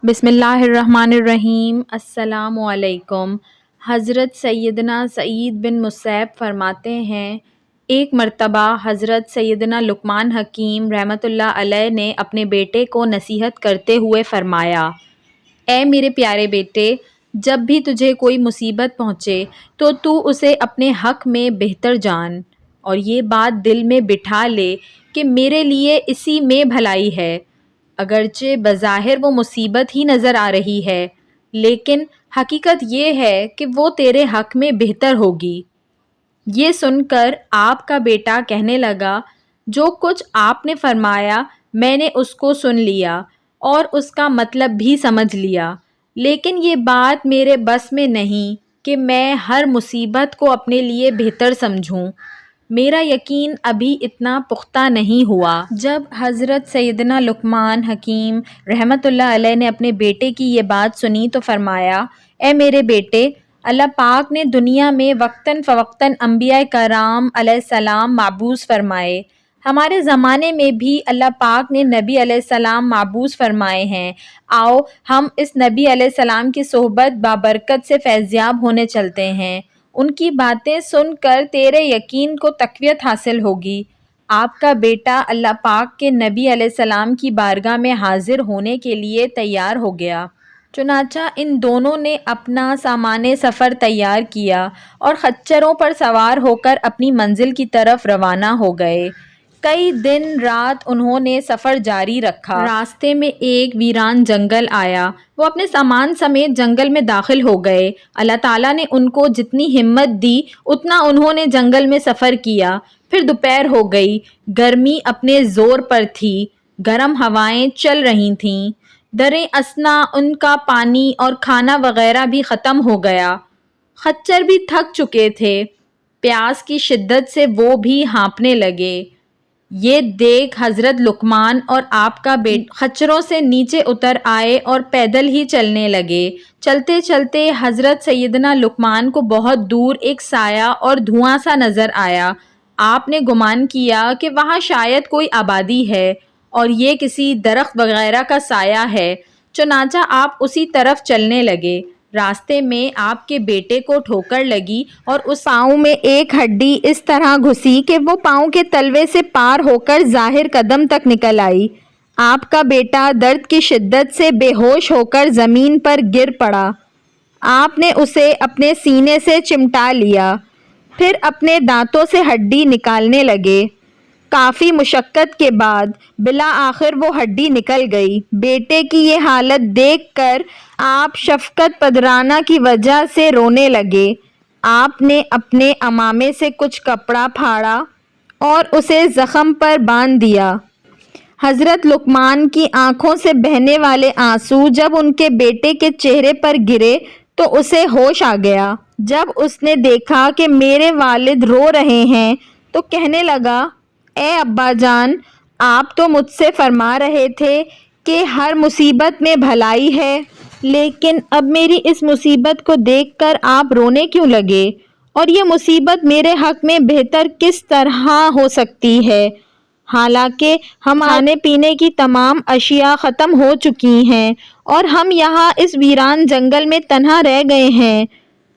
بسم اللہ الرحمن الرحیم۔ السلام علیکم۔ حضرت سیدنا سعید بن مسیب فرماتے ہیں، ایک مرتبہ حضرت سیدنا لقمان حکیم رحمۃ اللہ علیہ نے اپنے بیٹے کو نصیحت کرتے ہوئے فرمایا، اے میرے پیارے بیٹے، جب بھی تجھے کوئی مصیبت پہنچے تو اسے اپنے حق میں بہتر جان اور یہ بات دل میں بٹھا لے کہ میرے لیے اسی میں بھلائی ہے۔ اگرچہ بظاہر وہ مصیبت ہی نظر آ رہی ہے، لیکن حقیقت یہ ہے کہ وہ تیرے حق میں بہتر ہوگی۔ یہ سن کر آپ کا بیٹا کہنے لگا، جو کچھ آپ نے فرمایا میں نے اس کو سن لیا اور اس کا مطلب بھی سمجھ لیا، لیکن یہ بات میرے بس میں نہیں کہ میں ہر مصیبت کو اپنے لیے بہتر سمجھوں۔ میرا یقین ابھی اتنا پختہ نہیں ہوا۔ جب حضرت سیدنا لقمان حکیم رحمۃ اللہ علیہ نے اپنے بیٹے کی یہ بات سنی تو فرمایا، اے میرے بیٹے، اللہ پاک نے دنیا میں وقتاً فوقتاً انبیاء کرام علیہ السلام مبعوث فرمائے۔ ہمارے زمانے میں بھی اللہ پاک نے نبی علیہ السلام مبعوث فرمائے ہیں۔ آؤ ہم اس نبی علیہ السلام کی صحبت بابرکت سے فیضیاب ہونے چلتے ہیں۔ ان کی باتیں سن کر تیرے یقین کو تقویت حاصل ہوگی۔ آپ کا بیٹا اللہ پاک کے نبی علیہ السلام کی بارگاہ میں حاضر ہونے کے لیے تیار ہو گیا۔ چنانچہ ان دونوں نے اپنا سامان سفر تیار کیا اور خچروں پر سوار ہو کر اپنی منزل کی طرف روانہ ہو گئے۔ کئی دن رات انہوں نے سفر جاری رکھا۔ راستے میں ایک ویران جنگل آیا، وہ اپنے سامان سمیت جنگل میں داخل ہو گئے۔ اللہ تعالیٰ نے ان کو جتنی ہمت دی اتنا انہوں نے جنگل میں سفر کیا۔ پھر دوپہر ہو گئی، گرمی اپنے زور پر تھی، گرم ہوائیں چل رہی تھیں، دریں اثنا ان کا پانی اور کھانا وغیرہ بھی ختم ہو گیا۔ خچر بھی تھک چکے تھے، پیاس کی شدت سے وہ بھی ہانپنے لگے۔ یہ دیکھ حضرت لقمان اور آپ کا بیٹا خچروں سے نیچے اتر آئے اور پیدل ہی چلنے لگے۔ چلتے چلتے حضرت سیدنا لقمان کو بہت دور ایک سایہ اور دھواں سا نظر آیا۔ آپ نے گمان کیا کہ وہاں شاید کوئی آبادی ہے اور یہ کسی درخت وغیرہ کا سایہ ہے، چنانچہ آپ اسی طرف چلنے لگے۔ راستے میں آپ کے بیٹے کو ٹھوکر لگی اور اس پاؤں میں ایک ہڈی اس طرح گھسی کہ وہ پاؤں کے تلوے سے پار ہو کر ظاہر قدم تک نکل آئی۔ آپ کا بیٹا درد کی شدت سے بے ہوش ہو کر زمین پر گر پڑا۔ آپ نے اسے اپنے سینے سے چمٹا لیا، پھر اپنے دانتوں سے ہڈی نکالنے لگے۔ کافی مشقت کے بعد بالآخر وہ ہڈی نکل گئی۔ بیٹے کی یہ حالت دیکھ کر آپ شفقت پدرانہ کی وجہ سے رونے لگے۔ آپ نے اپنے عمامے سے کچھ کپڑا پھاڑا اور اسے زخم پر باندھ دیا۔ حضرت لقمان کی آنکھوں سے بہنے والے آنسو جب ان کے بیٹے کے چہرے پر گرے تو اسے ہوش آ گیا۔ جب اس نے دیکھا کہ میرے والد رو رہے ہیں تو کہنے لگا، اے ابا جان، آپ تو مجھ سے فرما رہے تھے کہ ہر مصیبت میں بھلائی ہے، لیکن اب میری اس مصیبت کو دیکھ کر آپ رونے کیوں لگے؟ اور یہ مصیبت میرے حق میں بہتر کس طرح ہو سکتی ہے؟ حالانکہ ہم کھانے پینے کی تمام اشیاء ختم ہو چکی ہیں اور ہم یہاں اس ویران جنگل میں تنہا رہ گئے ہیں۔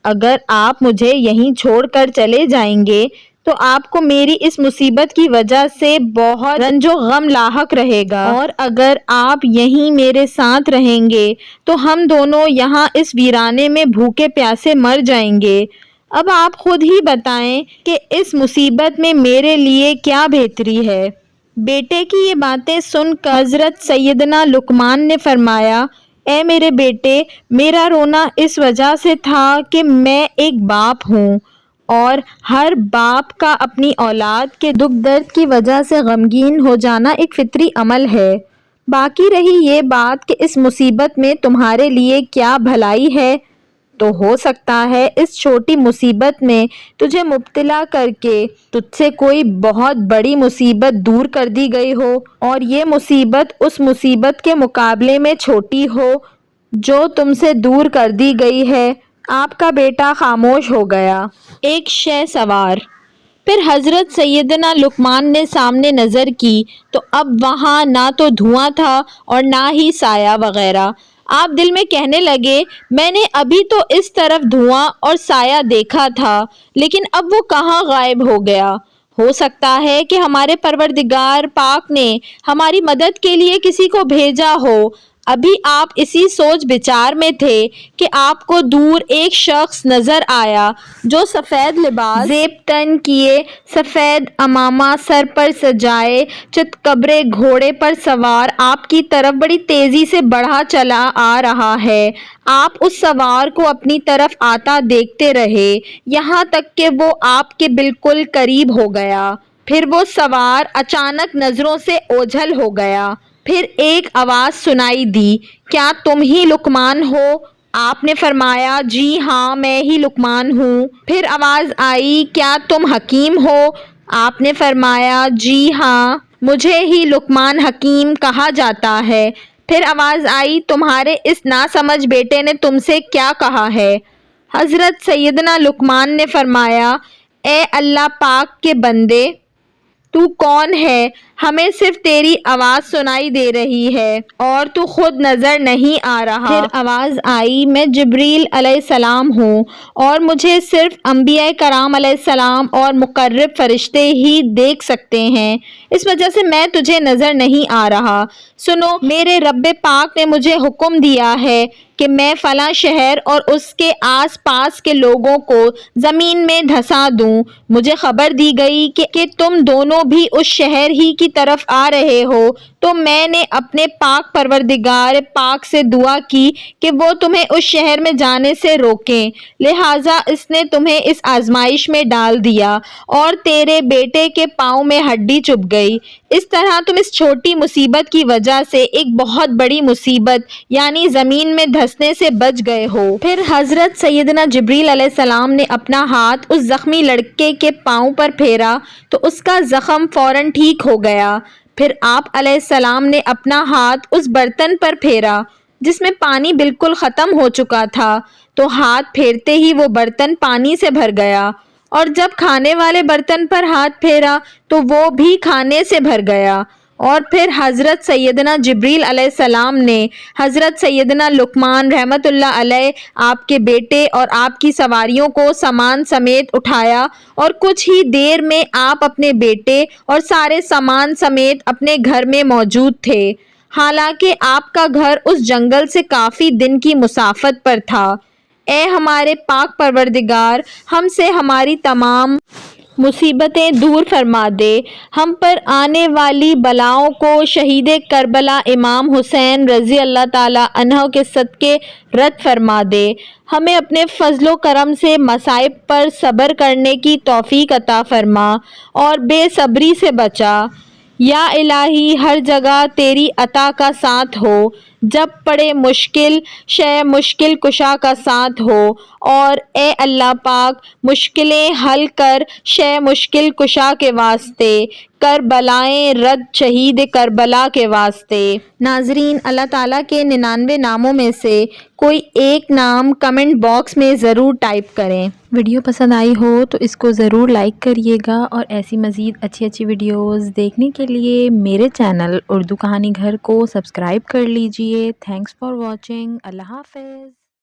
اگر آپ مجھے یہیں چھوڑ کر چلے جائیں گے تو آپ کو میری اس مصیبت کی وجہ سے بہت رنج و غم لاحق رہے گا، اور اگر آپ یہیں میرے ساتھ رہیں گے تو ہم دونوں یہاں اس ویرانے میں بھوکے پیاسے مر جائیں گے۔ اب آپ خود ہی بتائیں کہ اس مصیبت میں میرے لیے کیا بہتری ہے؟ بیٹے کی یہ باتیں سن کر حضرت سیدنا لقمان نے فرمایا، اے میرے بیٹے، میرا رونا اس وجہ سے تھا کہ میں ایک باپ ہوں اور ہر باپ کا اپنی اولاد کے دکھ درد کی وجہ سے غمگین ہو جانا ایک فطری عمل ہے۔ باقی رہی یہ بات کہ اس مصیبت میں تمہارے لیے کیا بھلائی ہے، تو ہو سکتا ہے اس چھوٹی مصیبت میں تجھے مبتلا کر کے تجھ سے کوئی بہت بڑی مصیبت دور کر دی گئی ہو، اور یہ مصیبت اس مصیبت کے مقابلے میں چھوٹی ہو جو تم سے دور کر دی گئی ہے۔ آپ کا بیٹا خاموش ہو گیا۔ ایک شے سوار۔ پھر حضرت سیدنا لقمان نے سامنے نظر کی تو اب وہاں نہ تو دھواں تھا اور نہ ہی سایہ وغیرہ۔ آپ دل میں کہنے لگے میں نے ابھی تو اس طرف دھواں اور سایہ دیکھا تھا لیکن اب وہ کہاں غائب ہو گیا؟ ہو سکتا ہے کہ ہمارے پروردگار پاک نے ہماری مدد کے لیے کسی کو بھیجا ہو۔ ابھی آپ اسی سوچ بچار میں تھے کہ آپ کو دور ایک شخص نظر آیا جو سفید لباس زیب تن کیے، سفید عمامہ سر پر سجائے، چت کبرے گھوڑے پر سوار آپ کی طرف بڑی تیزی سے بڑھا چلا آ رہا ہے۔ آپ اس سوار کو اپنی طرف آتا دیکھتے رہے یہاں تک کہ وہ آپ کے بالکل قریب ہو گیا۔ پھر وہ سوار اچانک نظروں سے اوجھل ہو گیا۔ پھر ایک آواز سنائی دی، کیا تم ہی لقمان ہو؟ آپ نے فرمایا، جی ہاں میں ہی لقمان ہوں۔ پھر آواز آئی، کیا تم حکیم ہو؟ آپ نے فرمایا، جی ہاں مجھے ہی لقمان حکیم کہا جاتا ہے۔ پھر آواز آئی، تمہارے اس ناسمجھ بیٹے نے تم سے کیا کہا ہے؟ حضرت سیدنا لقمان نے فرمایا، اے اللہ پاک کے بندے، تو کون ہے؟ ہمیں صرف تیری آواز سنائی دے رہی ہے اور تو خود نظر نہیں آ رہا۔ پھر آواز آئی، میں جبریل علیہ السلام ہوں اور مجھے صرف انبیاء کرام علیہ السلام اور مقرب فرشتے ہی دیکھ سکتے ہیں، اس وجہ سے میں تجھے نظر نہیں آ رہا۔ سنو، میرے رب پاک نے مجھے حکم دیا ہے کہ میں فلاں شہر اور اس کے آس پاس کے لوگوں کو زمین میں دھسا دوں۔ مجھے خبر دی گئی کہ تم دونوں بھی اس شہر ہی کی طرف آ رہے ہو، تو میں نے اپنے پاک پروردگار پاک سے دعا کی کہ وہ تمہیں اس شہر میں جانے سے روکیں، لہٰذا اس نے تمہیں اس آزمائش میں ڈال دیا اور تیرے بیٹے کے پاؤں میں ہڈی چبھ گئی۔ اس طرح تم اس چھوٹی مصیبت کی وجہ سے ایک بہت بڑی مصیبت یعنی زمین میں دھسنے سے بچ گئے ہو۔ پھر حضرت سیدنا جبریل علیہ السلام نے اپنا ہاتھ اس زخمی لڑکے کے پاؤں پر پھیرا تو اس کا زخم فوراً ٹھیک ہو گیا۔ پھر آپ علیہ السلام نے اپنا ہاتھ اس برتن پر پھیرا جس میں پانی بالکل ختم ہو چکا تھا تو ہاتھ پھیرتے ہی وہ برتن پانی سے بھر گیا، اور جب کھانے والے برتن پر ہاتھ پھیرا تو وہ بھی کھانے سے بھر گیا۔ اور پھر حضرت سیدنا جبریل علیہ السلام نے حضرت سیدنا لقمان رحمۃ اللہ علیہ آپ کے بیٹے اور آپ کی سواریوں کو سامان سمیت اٹھایا، اور کچھ ہی دیر میں آپ اپنے بیٹے اور سارے سامان سمیت اپنے گھر میں موجود تھے، حالانکہ آپ کا گھر اس جنگل سے کافی دن کی مسافت پر تھا۔ اے ہمارے پاک پروردگار، ہم سے ہماری تمام مصیبتیں دور فرما دے، ہم پر آنے والی بلاؤں کو شہید کربلا امام حسین رضی اللہ تعالیٰ عنہ کے صدقے رد فرما دے، ہمیں اپنے فضل و کرم سے مصائب پر صبر کرنے کی توفیق عطا فرما اور بے صبری سے بچا۔ یا الہی، ہر جگہ تیری عطا کا ساتھ ہو، جب پڑے مشکل شے مشکل کشا کا ساتھ ہو، اور اے اللہ پاک مشکلیں حل کر شے مشکل کشا کے واسطے، کر بلائیں رد شہید کربلا کے واسطے۔ ناظرین، اللہ تعالیٰ کے 99 ناموں میں سے کوئی ایک نام کمنٹ باکس میں ضرور ٹائپ کریں۔ ویڈیو پسند آئی ہو تو اس کو ضرور لائک کریے گا، اور ایسی مزید اچھی ویڈیوز دیکھنے کے لیے میرے چینل اردو کہانی گھر کو سبسکرائب کر لیجئے۔ Thanks for watching. اللہ حافظ۔